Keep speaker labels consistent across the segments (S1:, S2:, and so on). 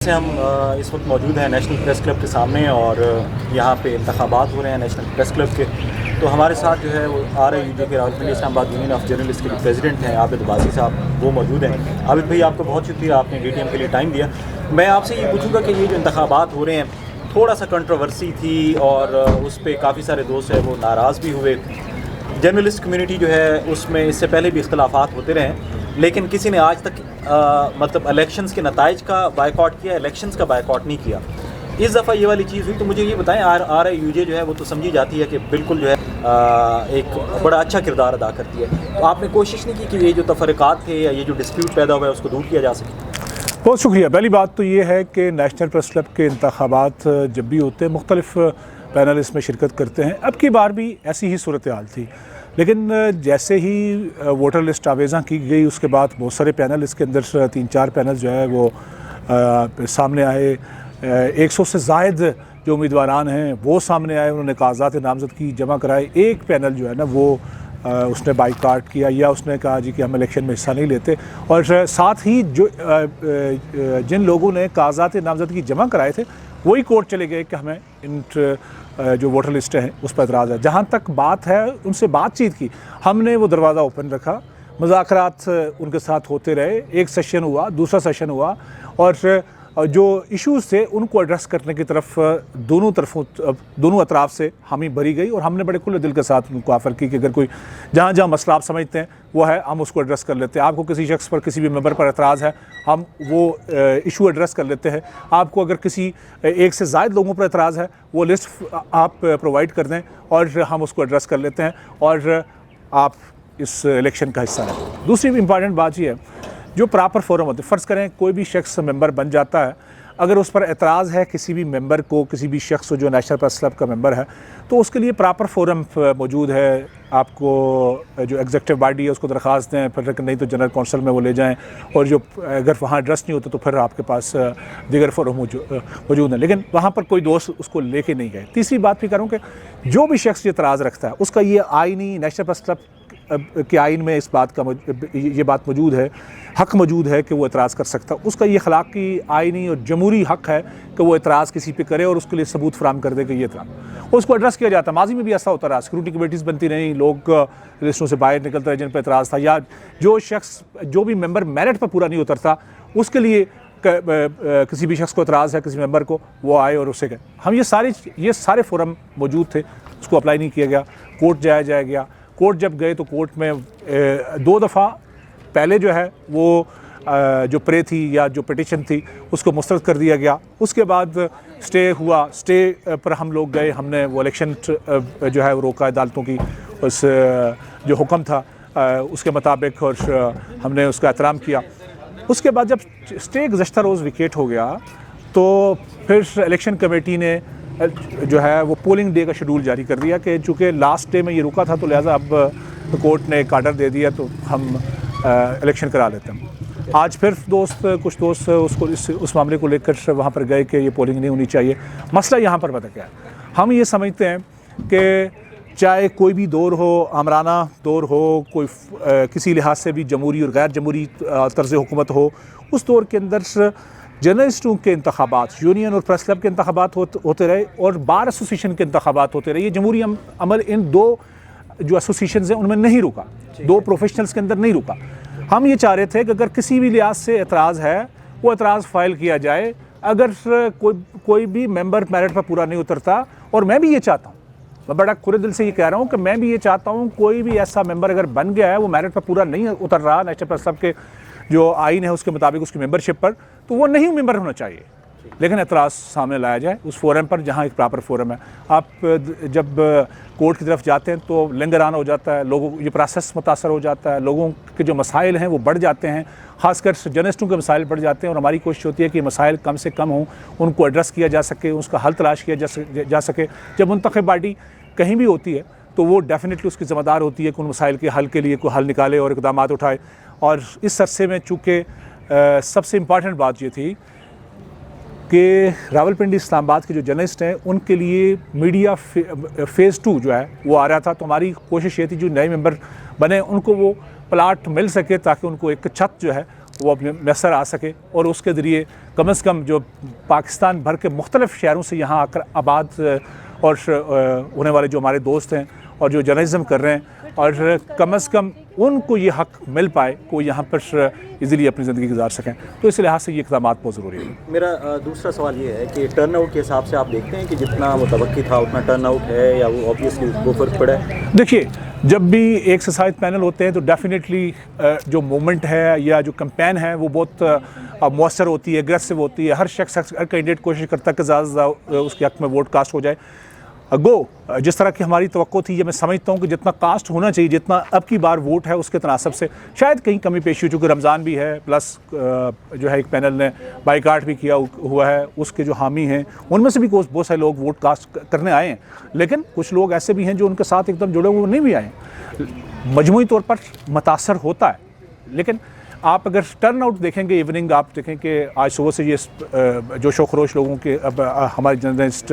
S1: से हम इस वक्त मौजूद हैं नेशनल प्रेस क्लब के सामने और यहाँ पे इंतखाबात हो रहे हैं नेशनल प्रेस क्लब के। तो हमारे साथ जो है वो RIUJ के Rawalpindi Islamabad union of journalist के जो प्रेसिडेंट हैं आबिद अब्बासी साहब, वो मौजूद हैं। आबिद भाई, आपका बहुत शुक्रिया, आपने DTM के लिए टाइम दिया। मैं आपसे ये पूछूंगा कि ये जो इंतखाबात हो रहे हैं, थोड़ा सा कंट्रोवर्सी थी और उस पर काफ़ी सारे दोस्त हैं वो नाराज़ भी हुए। जर्नलिस्ट कम्युनिटी जो है उसमें इससे पहले भी इख्तलाफात होते रहे, लेकिन किसी ने आज तक मतलब इलेक्शंस के नताइज का बायकॉट किया, इलेक्शंस का बायकॉट नहीं किया। इस दफ़ा ये वाली चीज़ हुई, तो मुझे ये बताएं, RIUJ जो है वो तो समझी जाती है कि बिल्कुल जो है एक बड़ा अच्छा किरदार अदा करती है। तो आपने कोशिश नहीं की कि ये जो तफरक़ात थे या ये जो डिस्प्यूट पैदा हुआ है उसको दूर किया जा सके?
S2: बहुत शुक्रिया। पहली बात तो ये है कि नेशनल प्रेस क्लब के इंतखाबात जब भी होते हैं मुख्तलिफ पैनल इसमें शिरकत करते हैं। अब की बार भी ऐसी ही सूरत हाल थी, लेकिन जैसे ही वोटर लिस्ट आवेज़ा की गई उसके बाद बहुत सारे पैनल, इसके अंदर 3-4 पैनल जो है वो सामने आए। 100 से ज़ायद जो उम्मीदवारान हैं वो सामने आए, उन्होंने कागज़ात नामज़द की जमा कराए। एक पैनल जो है ना वो उसने बाइकाट किया या उसने कहा जी कि हम इलेक्शन में हिस्सा नहीं लेते। और साथ ही जो जिन लोगों ने कागज़ात नामज़दगी जमा कराए थे वही कोर्ट चले गए कि हमें इन जो वोटर लिस्ट हैं उस पर एतराज़ है। जहाँ तक बात है उनसे बातचीत की, हमने वो दरवाज़ा ओपन रखा, मुज़ाकरात उनके साथ होते रहे। एक सेशन हुआ, दूसरा सेशन हुआ और जो इश्यूज़ थे उनको एड्रेस करने की तरफ दोनों अतराफ़ से हामी भरी गई और हमने बड़े खुले दिल के साथ उनको ऑफ़र की कि अगर कोई जहाँ जहाँ मसला आप समझते हैं वो है, हम उसको एड्रेस कर लेते हैं। आपको किसी शख्स पर, किसी भी मेंबर पर एतराज़ है, हम वो इशू एड्रेस कर लेते हैं। आपको अगर किसी एक से ज़ायद लोगों पर एतराज़ है, वो लिस्ट आप प्रोवाइड कर दें और हम उसको एड्रेस कर लेते हैं और आप इस इलेक्शन का हिस्सा हैं। दूसरी इंपॉर्टेंट बात ये है, जो प्रॉपर फोरम होते हैं, फ़र्ज़ करें कोई भी शख्स मेंबर बन जाता है, अगर उस पर एतराज़ है किसी भी मेंबर को, किसी भी शख्स को जो नेशनल प्रेस क्लब का मेंबर है, तो उसके लिए प्रॉपर फोरम मौजूद है। आपको जो एग्जीक्यूटिव बॉडी है उसको दरख्वास्त दें, फिर नहीं तो जनरल कौंसिल में वो ले जाएं, और जो अगर वहाँ एड्रेस नहीं होता तो फिर आपके पास दीगर फोरम मौजूद हैं, लेकिन वहाँ पर कोई दोस्त उसको लेके नहीं गए। तीसरी बात भी करूँ कि जो भी शख्स ये एतराज़ रखता है उसका ये आईनी, नेशनल प्रेस क्लब के आइन में इस बात का ये बात मौजूद है, हक़ मौजूद है कि वो एतराज़ कर सकता है। उसका ये अखलाकी, आइनी और जमहूरी हक़ है कि वो एतराज़ किसी पे करे और उसके लिए सबूत फराहम कर दे कि ये एतराज़ उसको एड्रेस किया जाता है। माजी में भी ऐसा होता रहा, सिक्योरिटी कमेटीज़ बनती रहीं, लोग लिस्टों से बाहर निकलते रहे जिन पर एतराज़ था, या जो शख्स, जो भी मेंबर मेरिट पर पूरा नहीं उतरता उसके लिए किसी भी शख्स को एतराज़ है, किसी मेंबर को, वो आए और उससे कहे। हम ये सारे फोरम मौजूद थे, उसको अप्लाई नहीं किया गया। कोर्ट जाया गया, कोर्ट जब गए तो कोर्ट में 2 दफ़ा पहले जो है वो जो प्रे थी या जो पिटिशन थी उसको मुस्तरद कर दिया गया। उसके बाद स्टे हुआ, स्टे पर हम लोग गए, हमने वो इलेक्शन जो है वो रोका अदालतों की, उस जो हुक्म था उसके मुताबिक, और हमने उसका एहतराम किया। उसके बाद जब स्टे गुज़श्ता रोज़ विकेट हो गया तो फिर इलेक्शन कमेटी ने जो है वो पोलिंग डे का शेड्यूल जारी कर दिया कि चूँकि लास्ट डे में ये रुका था तो लिहाजा अब कोर्ट ने एक आर्डर दे दिया तो हम इलेक्शन करा लेते हैं। आज फिर कुछ दोस्त उसको उस मामले को लेकर वहाँ पर गए कि ये पोलिंग नहीं होनी चाहिए। मसला यहाँ पर पता क्या है, हम ये समझते हैं कि चाहे कोई भी दौर हो, आमराना दौर हो, कोई किसी लिहाज से भी जमहूरी और गैर जमहूरी तर्ज़ हुकूमत हो, उस दौर के अंदर जर्नलिस्टों के इंतखाबात, यूनियन और प्रेस क्लब के इंतखाबात होते रहे और बार एसोसिएशन के इंतखाबात होते रहे। ये जमहूरी अमल इन 2 जो एसोसिएशन हैं उनमें नहीं रुका, 2 प्रोफेशनल्स के अंदर नहीं रुका। हम ये चाह रहे थे कि अगर किसी भी लिहाज से एतराज़ है वो एतराज़ फ़ाइल किया जाए। अगर कोई भी मेंबर मेरिट पर पूरा नहीं उतरता, और मैं भी ये चाहता हूँ, मैं बड़ा खुले दिल से ये कह रहा हूँ कि मैं भी ये चाहता हूँ, कोई भी ऐसा मेंबर अगर बन गया है वो मेरिट पर पूरा नहीं उतर रहा नेशनल प्रेस क्लब के जो आइन है उसके मुताबिक उसकी मेंबरशिप पर, तो वो नहीं मेंबर होना चाहिए, लेकिन एतराज़ सामने लाया जाए उस फोरम पर जहाँ एक प्रॉपर फोरम है। आप जब कोर्ट की तरफ जाते हैं तो लिंगराना हो जाता है, लोगों ये प्रोसेस मुतासर हो जाता है, लोगों के जो मसाइल हैं वो बढ़ जाते हैं, ख़ासकर जर्नलिस्टों के मसाइल बढ़ जाते हैं, और हमारी कोशिश होती है कि मसाइल कम से कम हों, उनको एड्रेस किया जा सके, उसका हल तलाश किया जा सके। जब मुंतखब बॉडी कहीं भी होती है तो वो डेफिनेटली उसकी ज़िम्मेदार होती है कि उन मसाइल के हल के लिए कोई हल निकाले और इक़दाम उठाए। और इस अरसे में चूँकि सबसे इम्पॉर्टेंट बात ये थी कि रावलपिंडी इस्लामाबाद के जो जर्नलिस्ट हैं उनके लिए मीडिया फ़ेज़ 2 जो है वो आ रहा था, तो हमारी कोशिश ये थी जो नए मेंबर बने उनको वो प्लाट मिल सके ताकि उनको एक छत जो है वो अपने मैसर आ सके और उसके ज़रिए कम से कम जो पाकिस्तान भर के मुख्तलिफ़ शहरों से यहाँ आकर आबाद और होने वाले जो हमारे दोस्त हैं और जो जर्नलिज़म कर रहे हैं, और कम से कम उनको ये हक़ मिल पाए कि वो यहाँ पर इजीली अपनी ज़िंदगी गुजार सकें। तो इस लिहाज से ये इक़दाम बहुत ज़रूरी है।
S1: मेरा दूसरा सवाल ये है कि टर्न आउट के हिसाब से आप देखते हैं कि जितना मुतवक्की था उतना टर्न आउट है, या वो ऑब्वियसली वो फ़र्क पड़ा है?
S2: देखिए, जब भी एक एक्सरसाइज पैनल होते हैं तो डेफिनेटली जो मूवमेंट है या जो कैंपेन है वो बहुत मौसर होती है, एग्रेसिव होती है। हर शख्स, हर कैंडिडेट कोशिश करता है कि ज़्यादा से ज़्यादा उसके हक़ में वोट कास्ट हो जाए। जिस तरह की हमारी तवक्को थी, ये मैं समझता हूँ कि जितना कास्ट होना चाहिए, जितना अब की बार वोट है उसके तनासब से शायद कहीं कमी पेशी, चूँकि रमज़ान भी है, प्लस जो है एक पैनल ने बाइकाट भी किया हुआ है, उसके जो हामी हैं उनमें से भी बहुत सारे लोग वोट कास्ट करने आए हैं, लेकिन कुछ लोग ऐसे भी हैं जो उनके साथ एकदम जुड़े हुए नहीं भी आए। मजमूई तौर पर मुतासर होता है, लेकिन आप अगर टर्न आउट देखेंगे इवनिंग, आप देखें कि आज सुबह से ये जोशो खरोश लोगों के, अब हमारे जर्नलिस्ट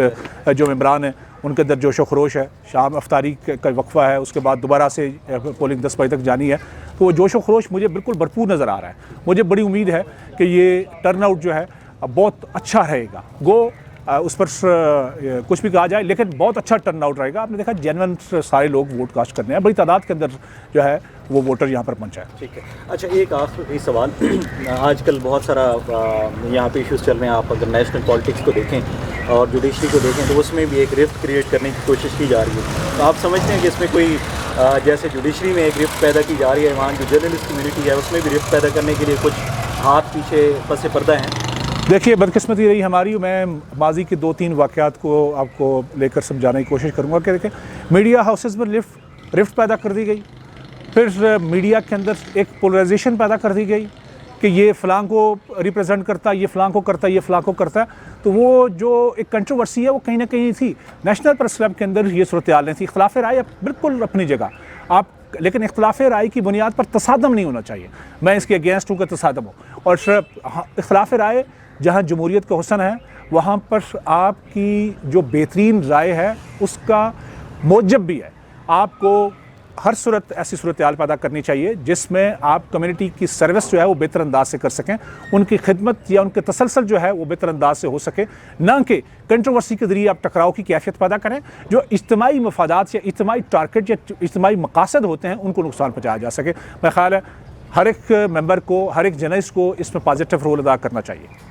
S2: जो मेम्बरान हैं उनके अंदर जोशो खरोश है। शाम अफ्तारी का वक्फा है, उसके बाद दोबारा से पोलिंग 10 बजे तक जानी है, तो वो जोशो खरोश मुझे बिल्कुल भरपूर नज़र आ रहा है। मुझे बड़ी उम्मीद है कि ये टर्न आउट जो है बहुत अच्छा रहेगा। उस पर कुछ भी कहा जाए, लेकिन बहुत अच्छा टर्न आउट रहेगा। आपने देखा जेन्युइन सारे लोग वोट कास्ट करने हैं, बड़ी तादाद के अंदर जो है वो वोटर यहाँ पर पहुँचा है।
S1: ठीक है। अच्छा, एक आखिरी सवाल, आजकल बहुत सारा यहाँ पे इश्यूज़ चल रहे हैं। आप अगर नेशनल पॉलिटिक्स को देखें और जुडिशरी को देखें तो उसमें भी एक रिफ्ट क्रिएट करने की कोशिश की जा रही है। तो आप समझते हैं कि इसमें कोई जैसे जुडिशरी में एक रिफ्ट पैदा की जा रही है, वहाँ जो जर्नलिस्ट कम्यूनिटी है उसमें भी रिफ्ट पैदा करने के लिए कुछ हाथ पीछे पसे पर्दा हैं?
S2: देखिए, बदकिस्मती रही हमारी, मैं माजी के 2-3 वाक़यात को आपको लेकर समझाने की कोशिश करूँगा कि देखें, मीडिया हाउसेज़ में रिफ्ट पैदा कर दी गई, फिर मीडिया के अंदर एक पोलराइजेशन पैदा कर दी गई कि ये फ़लाँ को रिप्रेजेंट करता है, ये फ़लाँ को करता है, ये फ़लाँ को करता है। तो वो जो एक कंट्रोवर्सी है वो कहीं ना कहीं थी। नेशनल प्रेस क्लब के अंदर ये सूरत हाल नहीं थी। इख्तिलाफ़ राय बिल्कुल अपनी जगह, आप, लेकिन इख्तिलाफ़ राय की बुनियाद पर तसादम नहीं होना चाहिए। मैं इसके अगेंस्ट हूँ कि तसादम हो, और इख्तिलाफ़ राय जहाँ जमहूरियत का हुस्न है वहाँ पर आपकी जो बेहतरीन राय है उसका मौजब भी है। आपको हर सूरत ऐसी सूरत हाल पैदा करनी चाहिए जिसमें आप कम्युनिटी की सर्विस जो है वो बेहतर अंदाज से कर सकें, उनकी खिदमत या उनके तसलसल जो है वो बेहतर अंदाज से हो सके, ना कि कंट्रोवर्सी के ज़रिए आप टकराव की कैफियत पैदा करें जो इज्तिमाई मफादात या इज्तिमाई टारगेट या इज्तिमाई मकासद होते हैं उनको नुकसान पहुँचाया जा सके। मेरा ख्याल है हर एक मेंबर को, हर एक जर्नलिस्ट को इसमें पॉजिटिव रोल अदा करना चाहिए।